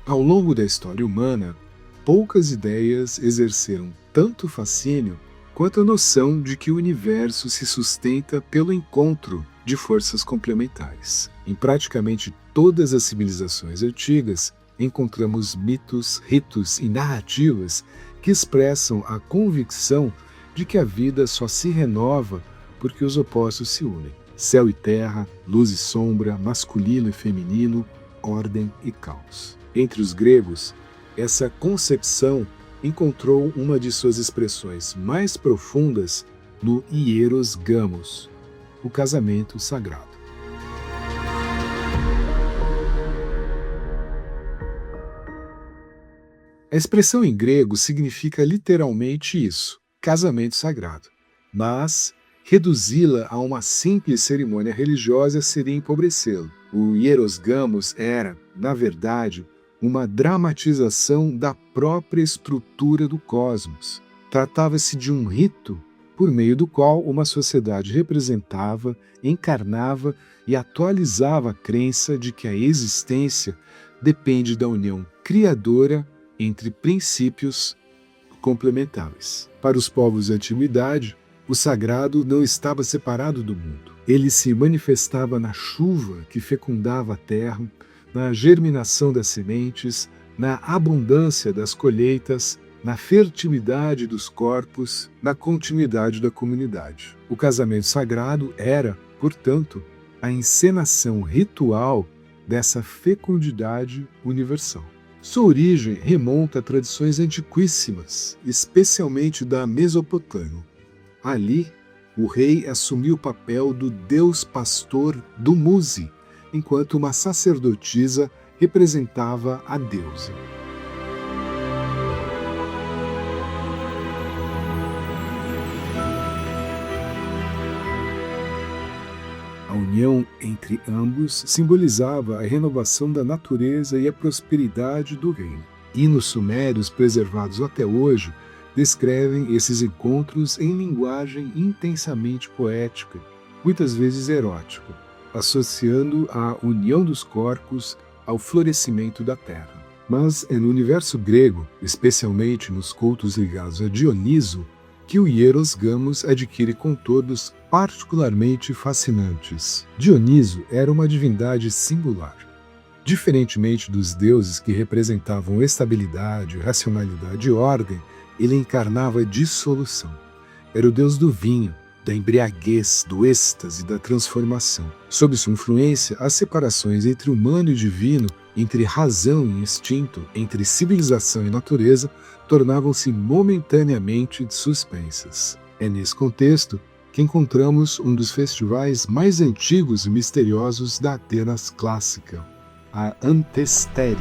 Ao longo da história humana, poucas ideias exerceram tanto fascínio quanto a noção de que o universo se sustenta pelo encontro de forças complementares. Em praticamente todas as civilizações antigas, encontramos mitos, ritos e narrativas que expressam a convicção de que a vida só se renova porque os opostos se unem. Céu e terra, luz e sombra, masculino e feminino, ordem e caos. Entre os gregos, essa concepção encontrou uma de suas expressões mais profundas no hieros gamos, o casamento sagrado. A expressão em grego significa literalmente isso, casamento sagrado, mas reduzi-la a uma simples cerimônia religiosa seria empobrecê-lo. O hieros gamos era, na verdade, uma dramatização da própria estrutura do cosmos. Tratava-se de um rito por meio do qual uma sociedade representava, encarnava e atualizava a crença de que a existência depende da união criadora entre princípios complementares. Para os povos da antiguidade, o sagrado não estava separado do mundo. Ele se manifestava na chuva que fecundava a terra, na germinação das sementes, na abundância das colheitas, na fertilidade dos corpos, na continuidade da comunidade. O casamento sagrado era, portanto, a encenação ritual dessa fecundidade universal. Sua origem remonta a tradições antiquíssimas, especialmente da Mesopotâmia. Ali, o rei assumiu o papel do deus pastor do Muzi, enquanto uma sacerdotisa representava a deusa. A união entre ambos simbolizava a renovação da natureza e a prosperidade do reino. Hinos sumérios preservados até hoje descrevem esses encontros em linguagem intensamente poética, muitas vezes erótica, associando a união dos corpos ao florescimento da terra. Mas é no universo grego, especialmente nos cultos ligados a Dioniso, que o hieros gamos adquire contornos particularmente fascinantes. Dioniso era uma divindade singular. Diferentemente dos deuses que representavam estabilidade, racionalidade e ordem, ele encarnava dissolução. Era o deus do vinho, da embriaguez, do êxtase, da transformação. Sob sua influência, as separações entre humano e divino, entre razão e instinto, entre civilização e natureza, tornavam-se momentaneamente suspensas. É nesse contexto que encontramos um dos festivais mais antigos e misteriosos da Atenas clássica, a Antestéria.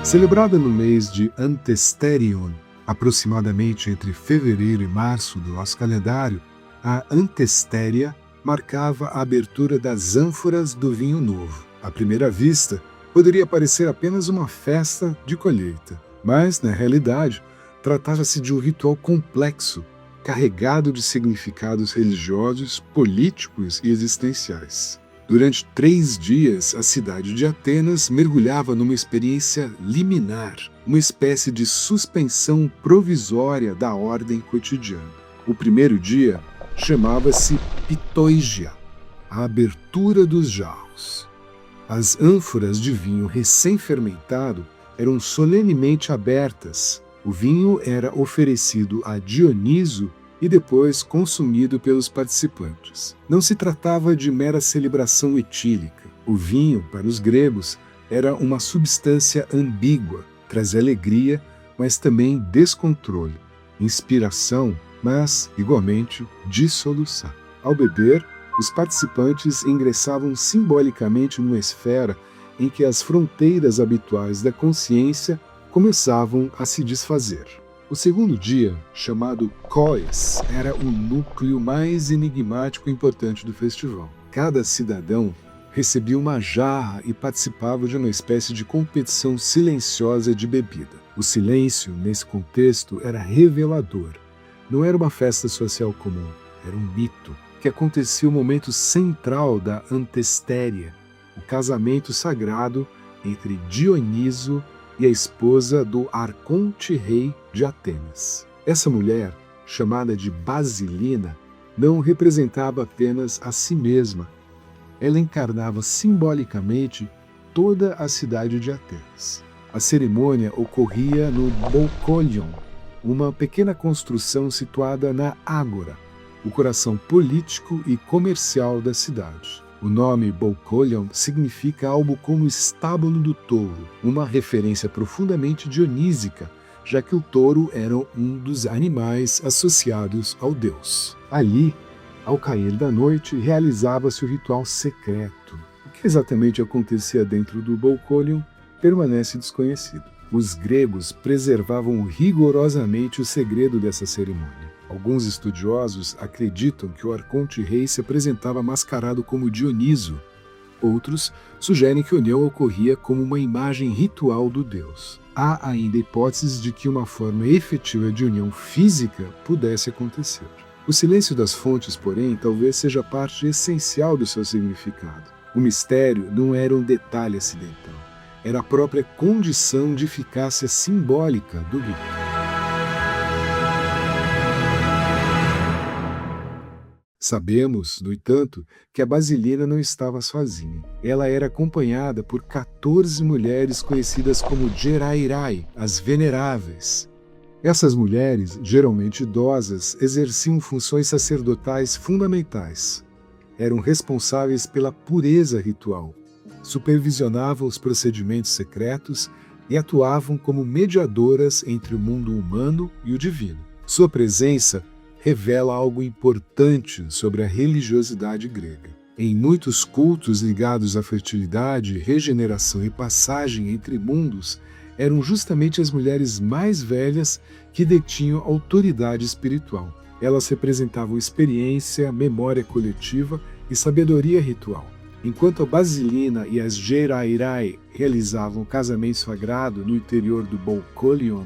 Celebrada no mês de Antesterion, aproximadamente entre fevereiro e março do nosso calendário, a Antestéria marcava a abertura das ânforas do vinho novo. À primeira vista, poderia parecer apenas uma festa de colheita, mas, na realidade, tratava-se de um ritual complexo, carregado de significados religiosos, políticos e existenciais. Durante 3 dias, a cidade de Atenas mergulhava numa experiência liminar, uma espécie de suspensão provisória da ordem cotidiana. O primeiro dia chamava-se Pitoigia, a abertura dos jarros. As ânforas de vinho recém-fermentado eram solenemente abertas. O vinho era oferecido a Dioniso e depois consumido pelos participantes. Não se tratava de mera celebração etílica. O vinho, para os gregos, era uma substância ambígua, trazia alegria, mas também descontrole, inspiração, mas, igualmente, dissolução. Ao beber, os participantes ingressavam simbolicamente numa esfera em que as fronteiras habituais da consciência começavam a se desfazer. O segundo dia, chamado Kois, era o núcleo mais enigmático e importante do festival. Cada cidadão recebia uma jarra e participava de uma espécie de competição silenciosa de bebida. O silêncio, nesse contexto, era revelador. Não era uma festa social comum, era um mito, que acontecia o momento central da Antestéria, casamento sagrado entre Dioniso e a esposa do arconte-rei de Atenas. Essa mulher, chamada de Basilina, não representava apenas a si mesma. Ela encarnava simbolicamente toda a cidade de Atenas. A cerimônia ocorria no Boukolion, uma pequena construção situada na Ágora, o coração político e comercial da cidade. O nome Boukolion significa algo como estábulo do touro, uma referência profundamente dionísica, já que o touro era um dos animais associados ao deus. Ali, ao cair da noite, realizava-se o ritual secreto. O que exatamente acontecia dentro do Boukolion permanece desconhecido. Os gregos preservavam rigorosamente o segredo dessa cerimônia. Alguns estudiosos acreditam que o arconte-rei se apresentava mascarado como Dioniso. Outros sugerem que a união ocorria como uma imagem ritual do deus. Há ainda hipóteses de que uma forma efetiva de união física pudesse acontecer. O silêncio das fontes, porém, talvez seja parte essencial do seu significado. O mistério não era um detalhe acidental, era a própria condição de eficácia simbólica do rito. Sabemos, no entanto, que a Basilina não estava sozinha. Ela era acompanhada por 14 mulheres conhecidas como Gerairai, as Veneráveis. Essas mulheres, geralmente idosas, exerciam funções sacerdotais fundamentais. Eram responsáveis pela pureza ritual, supervisionavam os procedimentos secretos e atuavam como mediadoras entre o mundo humano e o divino. Sua presença revela algo importante sobre a religiosidade grega. Em muitos cultos ligados à fertilidade, regeneração e passagem entre mundos, eram justamente as mulheres mais velhas que detinham autoridade espiritual. Elas representavam experiência, memória coletiva e sabedoria ritual. Enquanto a Basilina e as Gerairai realizavam o casamento sagrado no interior do Boukolion,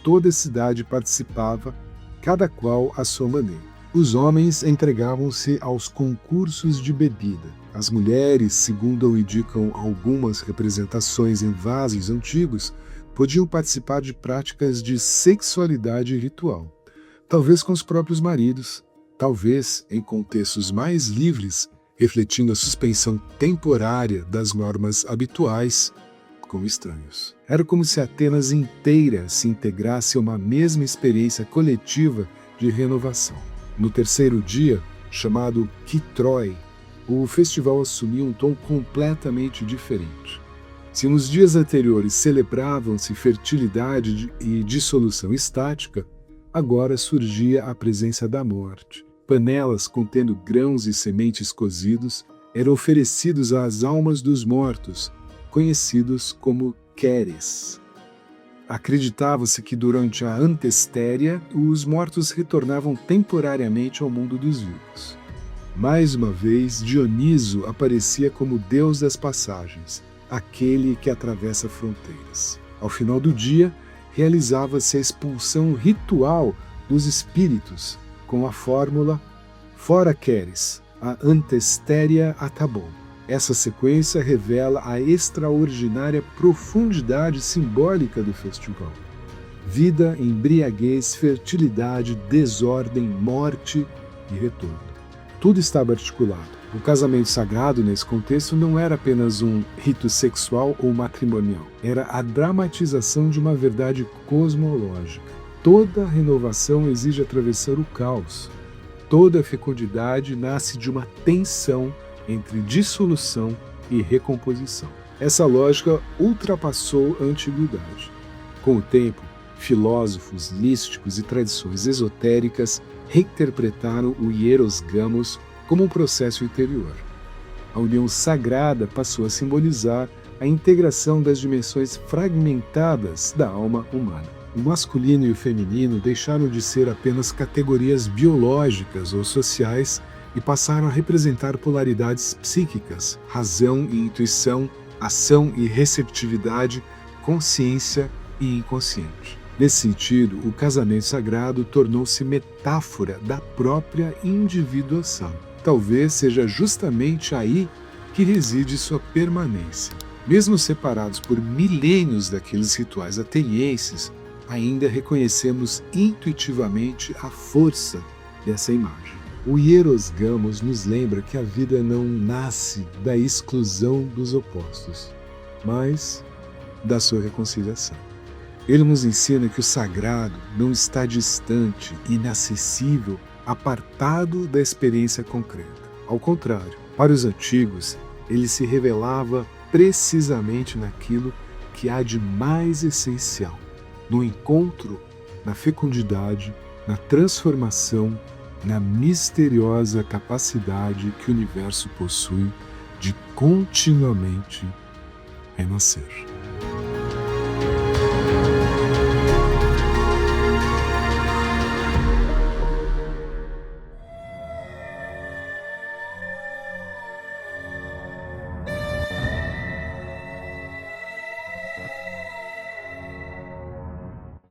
toda a cidade participava, cada qual à sua maneira. Os homens entregavam-se aos concursos de bebida. As mulheres, segundo o indicam algumas representações em vasos antigos, podiam participar de práticas de sexualidade ritual. Talvez com os próprios maridos, talvez em contextos mais livres, refletindo a suspensão temporária das normas habituais com estranhos. Era como se Atenas inteira se integrasse a uma mesma experiência coletiva de renovação. No terceiro dia, chamado Kitroi, o festival assumia um tom completamente diferente. Se nos dias anteriores celebravam-se fertilidade e dissolução estática, agora surgia a presença da morte. Panelas contendo grãos e sementes cozidos eram oferecidos às almas dos mortos, conhecidos como Queres. Acreditava-se que durante a antestéria, os mortos retornavam temporariamente ao mundo dos vivos. Mais uma vez, Dioniso aparecia como deus das passagens, aquele que atravessa fronteiras. Ao final do dia, realizava-se a expulsão ritual dos espíritos, com a fórmula Fora Queres, a Antestéria Atabon. Essa sequência revela a extraordinária profundidade simbólica do festival. Vida, embriaguez, fertilidade, desordem, morte e retorno. Tudo estava articulado. O casamento sagrado, nesse contexto, não era apenas um rito sexual ou matrimonial. Era a dramatização de uma verdade cosmológica. Toda renovação exige atravessar o caos. Toda fecundidade nasce de uma tensão entre dissolução e recomposição. Essa lógica ultrapassou a antiguidade. Com o tempo, filósofos, místicos e tradições esotéricas reinterpretaram o hieros gamos como um processo interior. A união sagrada passou a simbolizar a integração das dimensões fragmentadas da alma humana. O masculino e o feminino deixaram de ser apenas categorias biológicas ou sociais e passaram a representar polaridades psíquicas, razão e intuição, ação e receptividade, consciência e inconsciente. Nesse sentido, o casamento sagrado tornou-se metáfora da própria individuação. Talvez seja justamente aí que reside sua permanência. Mesmo separados por milênios daqueles rituais atenienses, ainda reconhecemos intuitivamente a força dessa imagem. O Hieros Gamos nos lembra que a vida não nasce da exclusão dos opostos, mas da sua reconciliação. Ele nos ensina que o sagrado não está distante, inacessível, apartado da experiência concreta. Ao contrário, para os antigos, ele se revelava precisamente naquilo que há de mais essencial, no encontro, na fecundidade, na transformação, na misteriosa capacidade que o universo possui de continuamente renascer.